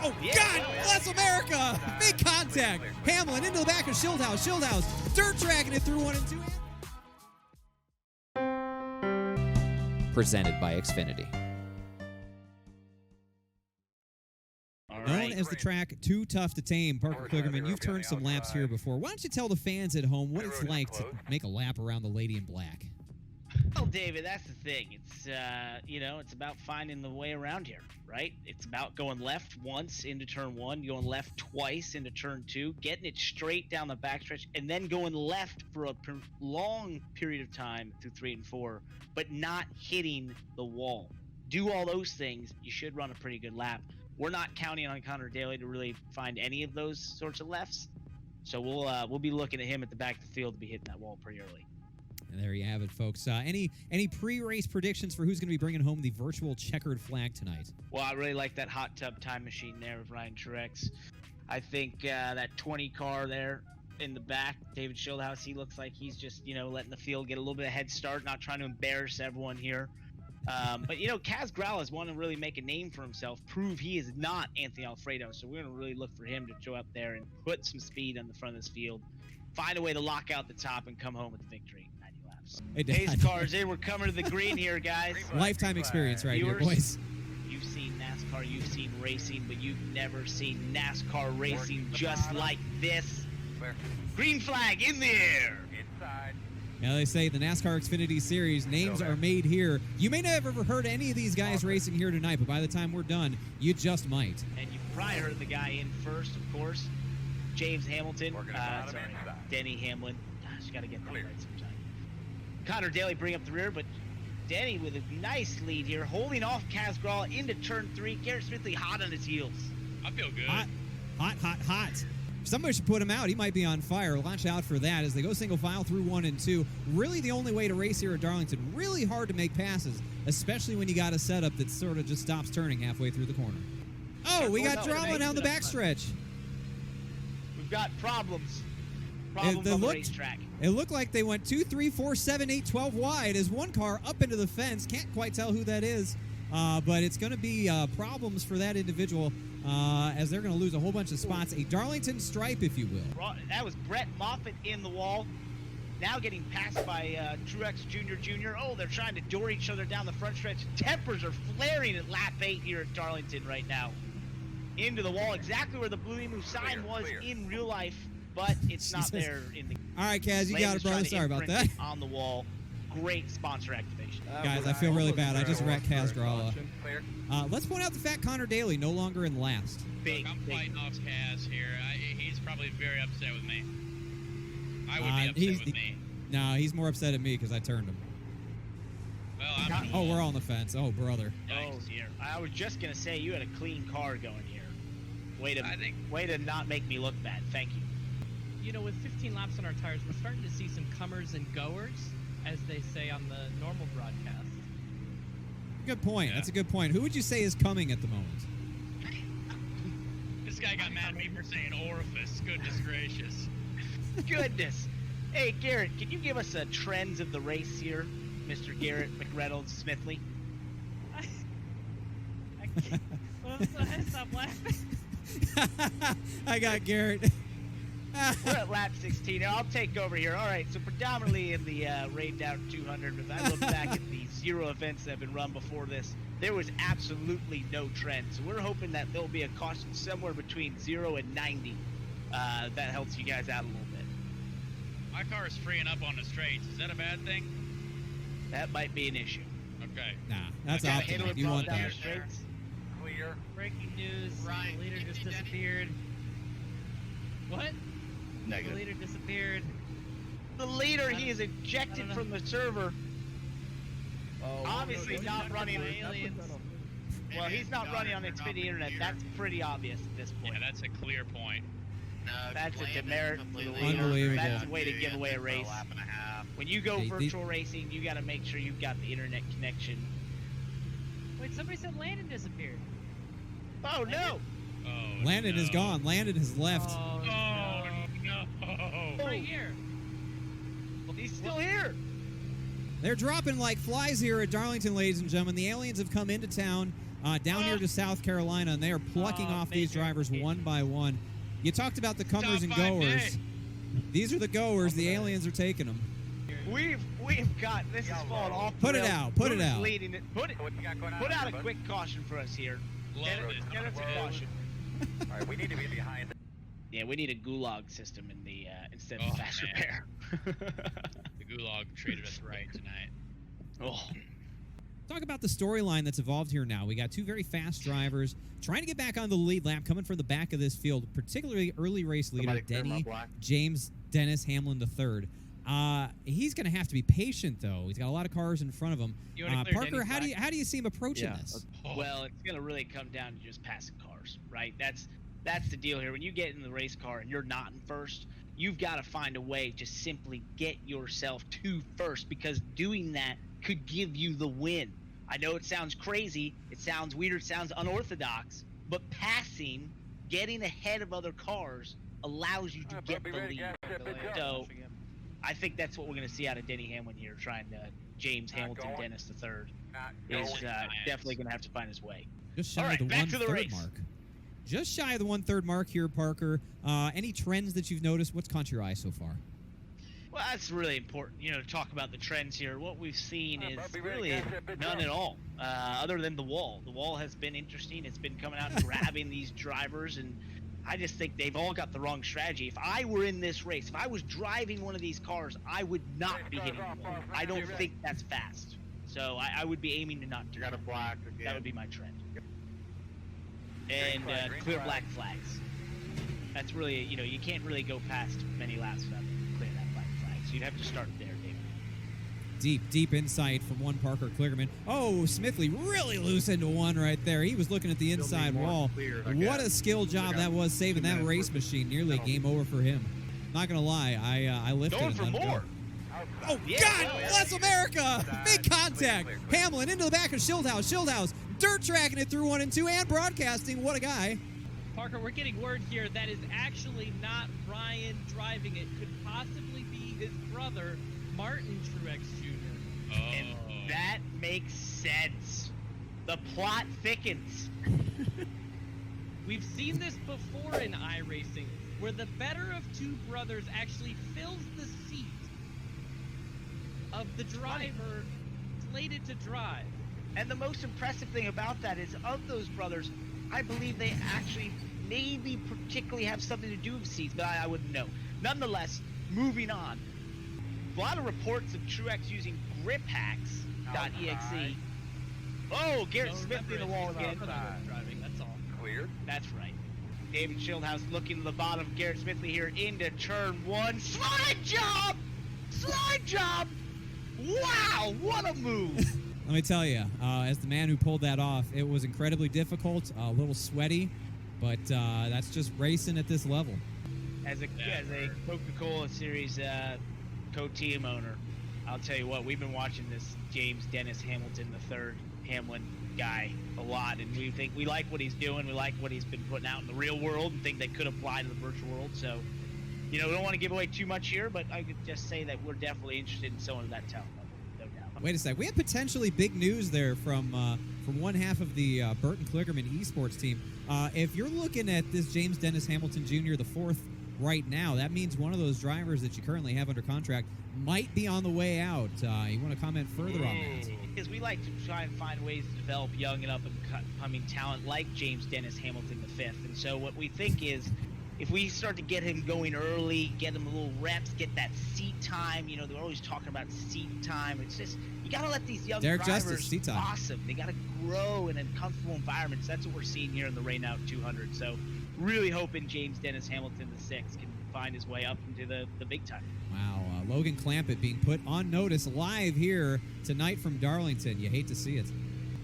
Oh, God bless America! Big contact. Hamlin into the back of Schildhaus. Schildhaus dirt tracking it through 1 and 2. Presented by Xfinity. Known as the track Too Tough to Tame, Parker Kligerman, you've turned some laps here before. Why don't you tell the fans at home what it's like to make a lap around the Lady in Black? Well, David, that's the thing. It's, it's about finding the way around here, right? It's about going left once into turn 1, going left twice into turn 2, getting it straight down the backstretch, and then going left for a long period of time through 3 and 4, but not hitting the wall. Do all those things, you should run a pretty good lap. We're not counting on Connor Daly to really find any of those sorts of lefts, so we'll be looking at him at the back of the field to be hitting that wall pretty early. And there you have it, folks. Any pre-race predictions for who's going to be bringing home the virtual checkered flag tonight? Well, I really like that hot tub time machine there with Ryan Truex. I think that 20 car there in the back, David Schildhaus, he looks like he's just, letting the field get a little bit of head start, not trying to embarrass everyone here. But, Kaz Grala has wanted to really make a name for himself, prove he is not Anthony Alfredo. So we're going to really look for him to go up there and put some speed on the front of this field, find a way to lock out the top and come home with the victory. 90 laps. Pace cars in. We're coming to the green here, guys. Lifetime experience right here, boys. You've seen NASCAR, you've seen racing, but you've never seen NASCAR racing just like this. Green flag in the air. Inside. Now they say the NASCAR Xfinity Series, names are made here. You may not have ever heard any of these guys racing here tonight, but by the time we're done, you just might. And you've probably heard the guy in first, of course, James Hamilton. Denny Hamlin. Gosh, got to get that right sometime. Connor Daly bring up the rear, but Denny with a nice lead here, holding off Kaz Grala into turn 3. Garrett Smithley hot on his heels. I feel good. Hot. Somebody should put him out. He might be on fire. Watch out for that as they go single file through 1 and 2. Really the only way to race here at Darlington. Really hard to make passes, especially when you got a setup that sort of just stops turning halfway through the corner. Oh, we got drama down the backstretch. We've got problems. On the racetrack. It looked like they went 2, 3, 4, 7, 8, 12 wide as one car up into the fence. Can't quite tell who that is, but it's going to be problems for that individual as they're going to lose a whole bunch of spots. A Darlington stripe, if you will. That was Brett Moffitt in the wall. Now getting passed by Truex Jr. Oh, they're trying to door each other down the front stretch. Tempers are flaring at lap 8 here at Darlington right now. Into the wall, exactly where the Blue Emu sign was in real life. But it's not there in the... All right, Kaz, you got it, brother. Sorry about that. On the wall. Great sponsor activation. Guys, I feel really bad. I just wrecked Kaz Grala. Let's point out the fact Connor Daly no longer in last. I'm fighting off Kaz here. He's probably very upset with me. I would be upset with me. No, he's more upset at me because I turned him. Well, we're on the fence. Oh, brother. Oh, dear. I was just going to say, you had a clean car going here. Way to not make me look bad. Thank you. With 15 laps on our tires, we're starting to see some comers and goers, as they say on the normal broadcast. Good point. Yeah. That's a good point. Who would you say is coming at the moment? This guy got mad at me for saying orifice. Goodness gracious. Goodness. Hey, Garrett, can you give us a trends of the race here, Mr. Garrett McReynolds Smithley? Stop laughing. I got Garrett. We're at lap 16. I'll take over here. All right, so predominantly in the Rain Down 200, if I look back at the 0 events that have been run before this, there was absolutely no trend. So we're hoping that there'll be a caution somewhere between 0 and 90. That helps you guys out a little bit. My car is freeing up on the straights. Is that a bad thing? That might be an issue. Okay. Nah, that's optimal. You want that. Clear. Breaking news. The leader just disappeared. What? Negative. The leader disappeared. The leader, he is ejected from the server. Obviously not running. Well, he's not running on Xfinity Internet. That's pretty obvious at this point. Yeah, that's a clear point. That's a demerit for the leader. Unbelievable. That's a way to give away a race. When you go virtual racing, you got to make sure you've got the internet connection. Wait, somebody said Landon disappeared. Oh, no. Oh, Landon is gone. Landon has left. Oh, no. Right here. Well, he's still here. They're dropping like flies here at Darlington, ladies and gentlemen. The aliens have come into town. down here to South Carolina, and they are plucking off these drivers one by one. You talked about the comers and goers. These are the goers. The aliens are taking them. We've got this is falling off. Put it out. Put it out. Leading it. Put out a quick caution for us here. Get us a caution. All right, we need to be behind. Yeah, we need a gulag system in the instead of fast repair. The gulag treated us right tonight. Oh. Talk about the storyline that's evolved here now. We got two very fast drivers trying to get back on the lead lap, coming from the back of this field, particularly early race leader Dennis Hamlin III. He's going to have to be patient, though. He's got a lot of cars in front of him. Parker, how do you see him approaching this? Well, it's going to really come down to just passing cars, right? That's the deal here. When you get in the race car and you're not in first, you've got to find a way to simply get yourself to first, because doing that could give you the win. I know it sounds crazy, it sounds weird, it sounds unorthodox, but passing, getting ahead of other cars allows you to get the lead. So I think that's what we're going to see out of Denny Hamlin here, trying to James Hamilton Dennis III is definitely going to have to find his way. Just shy of the 1/3 mark. Just shy of the 1/3 mark here, Parker. Any trends that you've noticed? What's caught your eye so far? Well, that's really important, to talk about the trends here. What we've seen is really none at all, other than the wall. The wall has been interesting. It's been coming out and grabbing these drivers, and I just think they've all got the wrong strategy. If I were in this race, if I was driving one of these cars, I would not be hitting the wall. I don't think that's fast. So I would be aiming to not do that. That would be my trend. And clear black flags. That's really, you can't really go past many laps without clearing that black flag. So you'd have to start there, David. Deep insight from one Parker Kligerman. Oh, Smithley really loose into one right there. He was looking at the inside wall. What a skill job that was, saving that race machine. Nearly game over for him. Not going to lie, I lifted Going and for let him more. go. Oh, yeah, God bless America! Big contact. Hamlin into the back of Schildhaus. Schildhaus dirt tracking it through 1 and 2 and broadcasting. What a guy. Parker, we're getting word here that is actually not Ryan driving it. Could possibly be his brother, Martin Truex Jr. And that makes sense. The plot thickens. We've seen this before in iRacing, where the better of two brothers actually fills the seat of the driver slated to drive. And the most impressive thing about that is, of those brothers, I believe they actually maybe particularly have something to do with seats, but I wouldn't know. Nonetheless, moving on. A lot of reports of Truex using griphacks.exe. Oh, Garrett Smith in the wall again. Driving, that's all. Cleared. That's right. David Schildhaus looking to the bottom of Garrett Smithley here into turn 1. Slide job! Slide job! Wow, what a move! Let me tell you, as the man who pulled that off, it was incredibly difficult, a little sweaty, but that's just racing at this level. As a Coca-Cola Series co-team owner, I'll tell you what, we've been watching this James Dennis Hamilton III Hamlin guy a lot, and we like what he's doing. We like what he's been putting out in the real world, and think that could apply to the virtual world. So, we don't want to give away too much here, but I could just say that we're definitely interested in someone of that talent level, no doubt. Wait a sec. We have potentially big news there from one half of the Burton Kligerman esports team. If you're looking at this James Dennis Hamilton Jr., the 4th right now, that means one of those drivers that you currently have under contract might be on the way out. You want to comment further on that? Because we like to try and find ways to develop young and up-and-coming talent like James Dennis Hamilton the 5th. And so what we think is, if we start to get him going early, get him a little reps, get that seat time, they're always talking about seat time. It's just, you got to let these young drivers seat time. Awesome. They got to grow in comfortable environments. That's what we're seeing here in the Rain Out 200. So really hoping James Dennis Hamilton the 6th can find his way up into the big time. Wow. Logan Clampett being put on notice live here tonight from Darlington. You hate to see it.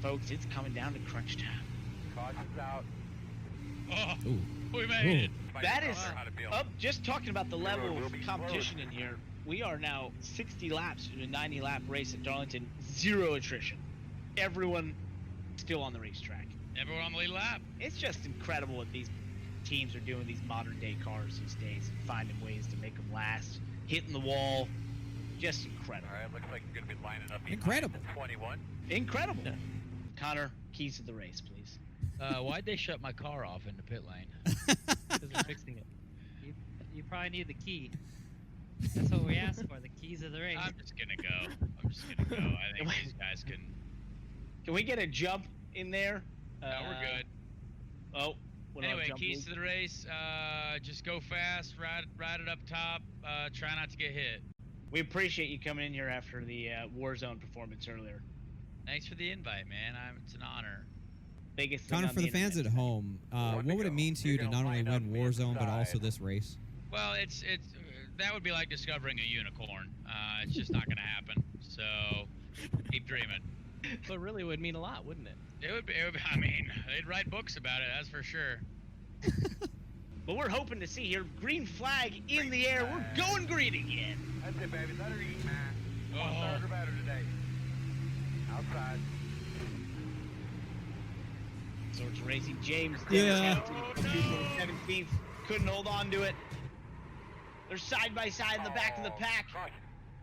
Folks, it's coming down to crunch time. Caution's out. Oh, Ooh. we made it. That is up. Just talking about the level of competition in here, we are now 60 laps in a 90-lap race at Darlington. 0 attrition. Everyone still on the racetrack. Everyone on the lead lap. It's just incredible what these teams are doing, these modern-day cars these days, and finding ways to make them last, hitting the wall. Just incredible. All right, looks like you're going to be lining up. Incredible. 21. Incredible. Yeah. Connor, keys to the race, please. Why'd they shut my car off in the pit lane? Because we're fixing it. You probably need the key. That's what we asked for, the keys of the race. I'm just gonna go. I think these guys can. Can we get a jump in there? No, we're good. Oh. Anyway, keys to the race. Just go fast, ride it up top. Try not to get hit. We appreciate you coming in here after the Warzone performance earlier. Thanks for the invite, man. It's an honor. Biggest thing Connor, on for the fans at internet. home, what would it mean to you to not only win Warzone but also this race? Well, it's that would be like discovering a unicorn. It's just not gonna happen. So keep dreaming. But really it would mean a lot, wouldn't it? It would be. I mean, they'd write books about it. That's for sure. But we're hoping to see here, green flag in the air. We're going green again. That's it, baby. Let her eat, man. Oh. Third or better today. Outside. So it's racing James. Yeah. 17th. Couldn't hold on to it. They're side by side in the back of the pack.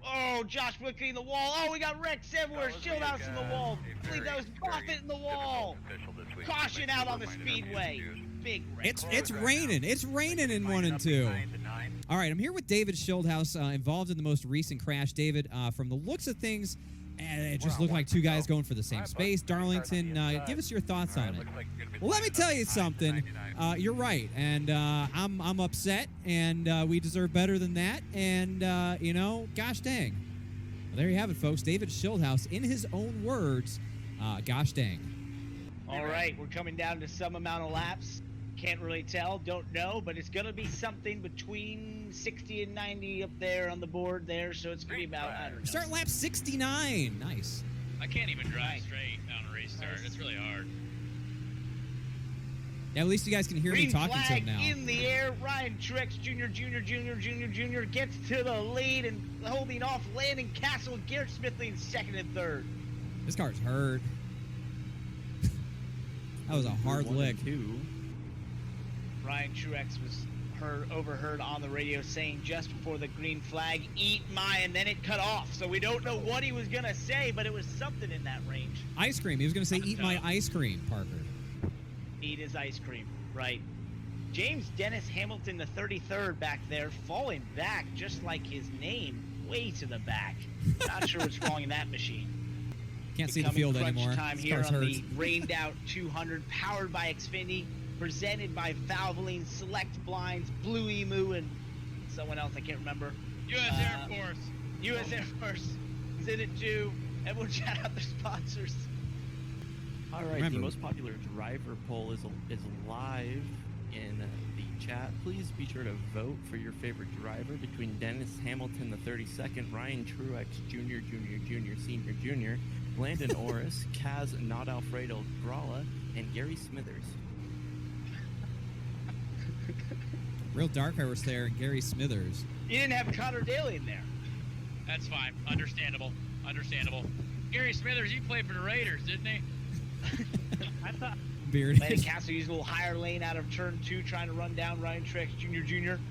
Oh, Josh Wickey in the wall. Oh, we got wrecks everywhere. Shieldhouse in the wall. I believe that was Profit in the wall. Caution out on the speedway. Big wreck. It's raining. It's raining in 1 and 2. All right, I'm here with David Schildhouse, involved in the most recent crash. David, from the looks of things, it just looked like two guys going for the same space. Darlington, give us your thoughts on it. Well, let me tell you something. You're right, and I'm upset, and we deserve better than that. And gosh dang. Well, there you have it, folks. David Schildhouse, in his own words, gosh dang. All right, we're coming down to some amount of laps. Can't really tell, don't know, but it's going to be something between 60 and 90 up there on the board there, so it's going to be about, I don't know. Start lap 69. Nice. I can't even drive straight on a restart. It's really hard. Yeah, at least you guys can hear me talking to him now. In the air, Ryan Truex Jr. gets to the lead and holding off Landon, Cassill, Garrett Smithley in second and third. This car's hurt. That was a hard lick. Ryan Truex was overheard on the radio saying just before the green flag, "Eat my," and then it cut off. So we don't know what he was going to say, but it was something in that range. Ice cream. He was going to say, "Eat my ice cream," Parker. Eat his ice cream, right. James Dennis Hamilton, the 33rd back there, falling back just like his name, way to the back. Not sure what's wrong in that machine. Can't see the field crunch anymore. Time This here car's on hurt. the rained out 200, powered by Xfinity, presented by Valvoline, Select Blinds, Blue Emu, and someone else I can't remember. U.S. Air Force. U.S. Air Force is in it too. Everyone shout out their sponsors. All right, Remember, the most popular driver poll is live in the chat. Please be sure to vote for your favorite driver between Dennis Hamilton, the 32nd, Ryan Truex Jr., Senior Jr., Landon Orris, Kaz Not Alfredo Gralla, and Gary Smithers. Real dark horse there, and Gary Smithers. You didn't have Connor Daly in there. That's fine. Understandable. Gary Smithers, he played for the Raiders, didn't he? I thought Bearded. Landon Cassill used a little higher lane out of turn 2, trying to run down Ryan Truex Jr.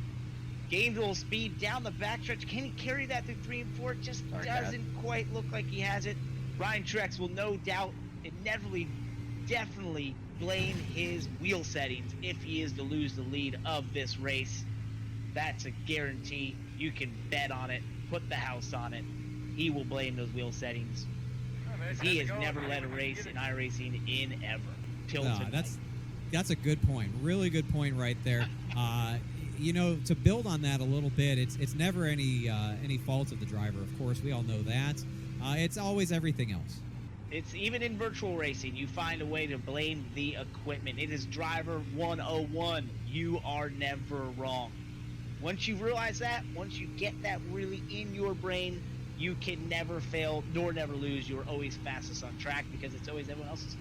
Gained a little speed down the backstretch. Can he carry that through 3 and 4? It just doesn't quite look like he has it. Ryan Truex will no doubt definitely blame his wheel settings if he is to lose the lead of this race. That's a guarantee. You can bet on it. Put the house on it. He will blame those wheel settings. He has never led a race in iRacing in ever. Till tonight. That's a good point. Really good point right there. To build on that a little bit, it's never any fault of the driver. Of course, we all know that. It's always everything else. It's even in virtual racing, you find a way to blame the equipment. It is driver 101. You are never wrong. Once you realize that, once you get that really in your brain, you can never fail nor never lose. You're always fastest on track because it's always everyone else's.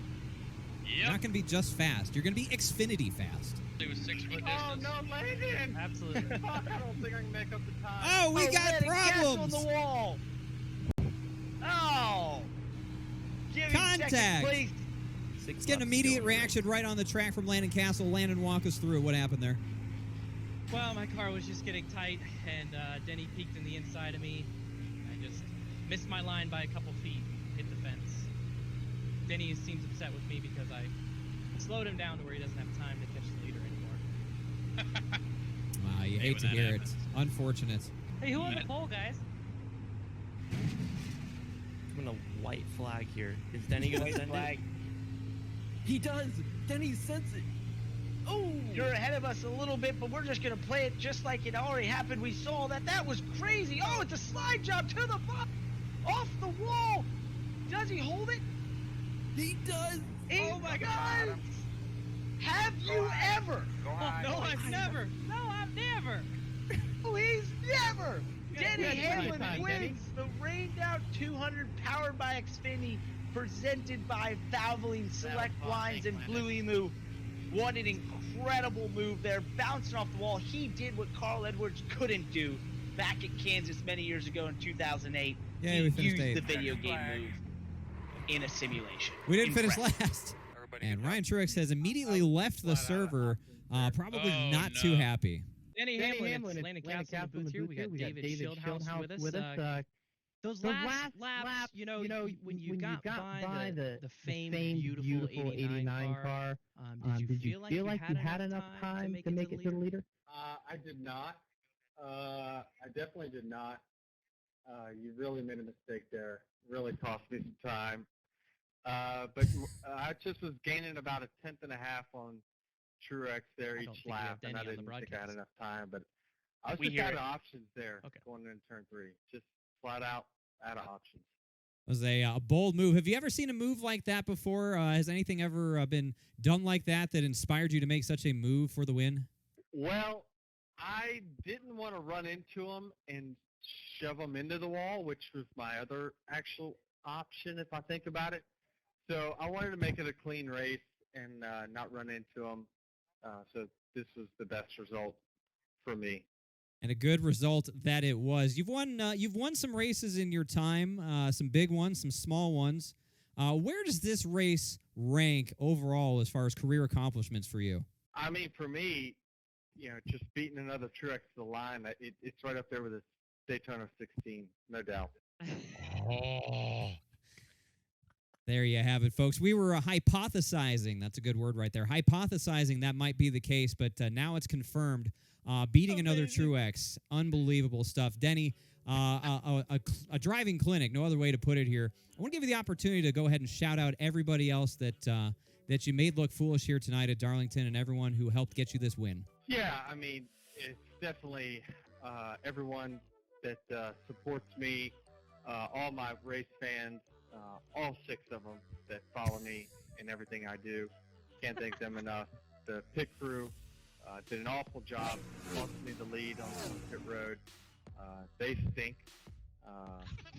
You're not going to be just fast. You're going to be Xfinity fast. It was 6 foot distance. Oh, no, Landon! absolutely. Fuck, I don't think I can make up the time. Oh, we got Landon Cassill problems. on the wall. Oh. Give him Contact. second place. Let's get an immediate reaction right on the track from Landon Cassill. Landon, walk us through what happened there. Well, my car was just getting tight, and Denny peeked in the inside of me. I just missed my line by a couple feet, hit the fence. Denny seems upset with me because I slowed him down to where he doesn't have time to catch the leader anymore. Wow, you Hey, hate when to that hear happens. it. Unfortunate. Hey, who on the pole, guys? I'm gonna white flag here. Is Denny gonna White send flag. it? He does. Denny sends it. Oh, You're ahead of us a little bit, but we're just going to play it just like it already happened. We saw that. That was crazy. Oh, it's a slide job to the bottom. Off the wall. Does he hold it? he does. He Oh my does. God. Have you ever? Go Oh, high. no, I've never. No, I've never. Oh, he's never. Denny Yeah, Hamlin Denny. wins the Rain Down 200 powered by Xfinity, presented by Valvoline Select fun. Blinds and Thanks, Blue Emu. What an incredible move there, bouncing off the wall. He did what Carl Edwards couldn't do back at Kansas many years ago in 2008. Yeah, he we finished used the eighth. video game move in a simulation. We didn't finish Impressive. last. Everybody And get Ryan down. Truex has immediately left the server, probably Oh, not no. too happy. Denny Danny Hamlin, Hamlin, it's Landon Cassill in the booth here. We got David Schildhouse with us. Those last laps, you know, when you got by the famed beautiful 89 car, did you feel like you had enough time to make it to the leader? I did not. I definitely did not. You really made a mistake there. Really cost me some time. But I just was gaining about a tenth and a half on Truex there I don't each think we have lap, and I Denny on the didn't think I had broadcast. enough time. But I was We just hear out it. of options there Okay. going into turn 3. Just flat out of options. It was a bold move. Have you ever seen a move like that before? Has anything ever been done like that inspired you to make such a move for the win? Well, I didn't want to run into him and shove him into the wall, which was my other actual option if I think about it. So I wanted to make it a clean race and not run into him. So this was the best result for me. And a good result that it was. You've won some races in your time, some big ones, some small ones. Where does this race rank overall as far as career accomplishments for you? I mean, for me, just beating another Truex to the line, it's right up there with a Daytona 16, no doubt. Oh. There you have it, folks. We were hypothesizing. That's a good word right there. Hypothesizing that might be the case, but now it's confirmed. Beating another Truex. Unbelievable stuff. Denny, a driving clinic, no other way to put it here. I want to give you the opportunity to go ahead and shout out everybody else that you made look foolish here tonight at Darlington and everyone who helped get you this win. Yeah, I mean, it's definitely everyone that supports me, all my race fans, all 6 of them that follow me in everything I do. Can't thank them enough. The pit crew did an awful job, lost me the lead on pit road. They stink,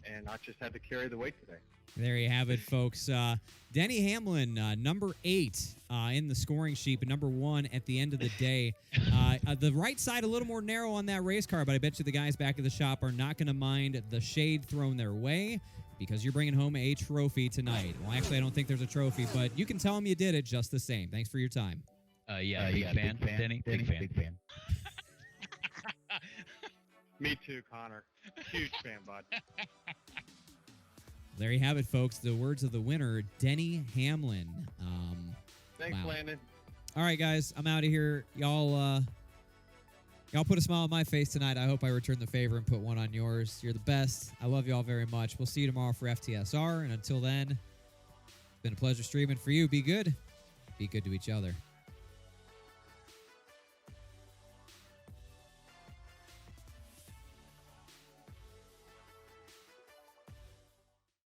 and I just had to carry the weight today. There you have it, folks. Denny Hamlin, number 8 in the scoring sheet, but number 1 at the end of the day. The right side a little more narrow on that race car, but I bet you the guys back at the shop are not going to mind the shade thrown their way because you're bringing home a trophy tonight. Well, actually, I don't think there's a trophy, but you can tell them you did it just the same. Thanks for your time. Yeah, big fan. Denny, big fan. Me too, Connor. Huge fan, bud. There you have it, folks. The words of the winner, Denny Hamlin. Thanks, Wow. Landon. All right, guys, I'm out of here. Y'all put a smile on my face tonight. I hope I return the favor and put one on yours. You're the best. I love y'all very much. We'll see you tomorrow for FTSR. And until then, it's been a pleasure streaming for you. Be good. Be good to each other.